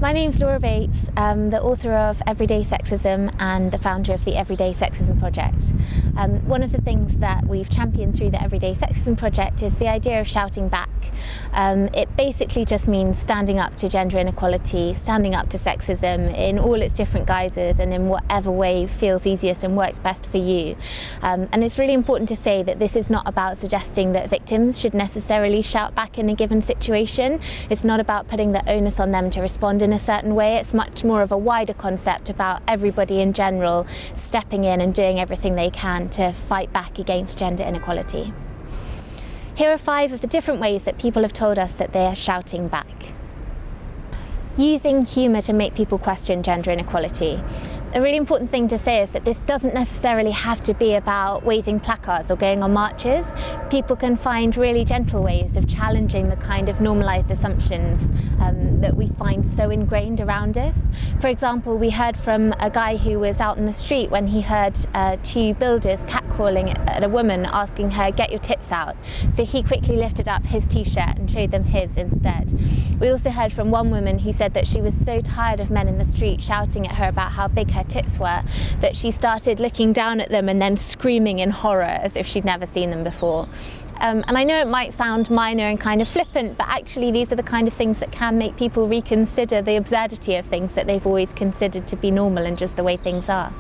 My name's Laura Bates, the author of Everyday Sexism and the founder of the Everyday Sexism Project. One of the things that we've championed through the Everyday Sexism Project is the idea of shouting back. It basically just means standing up to gender inequality, standing up to sexism in all its different guises and in whatever way feels easiest and works best for you. And it's really important to say that this is not about suggesting that victims should necessarily shout back in a given situation. It's not about putting the onus on them to respond in a certain way. It's much more of a wider concept about everybody in general stepping in and doing everything they can to fight back against gender inequality. Here are 5 of the different ways that people have told us that they are shouting back. Using humour to make people question gender inequality. A really important thing to say is that this doesn't necessarily have to be about waving placards or going on marches. People can find really gentle ways of challenging the kind of normalised assumptions that we find so ingrained around us. For example, we heard from a guy who was out in the street when he heard 2 builders catcalling at a woman asking her, "Get your tits out." So he quickly lifted up his t-shirt and showed them his instead. We also heard from one woman who said that she was so tired of men in the street shouting at her about how big her tits were that she started looking down at them and then screaming in horror as if she'd never seen them before. And I know it might sound minor and kind of flippant, but actually these are the kind of things that can make people reconsider the absurdity of things that they've always considered to be normal and just the way things are.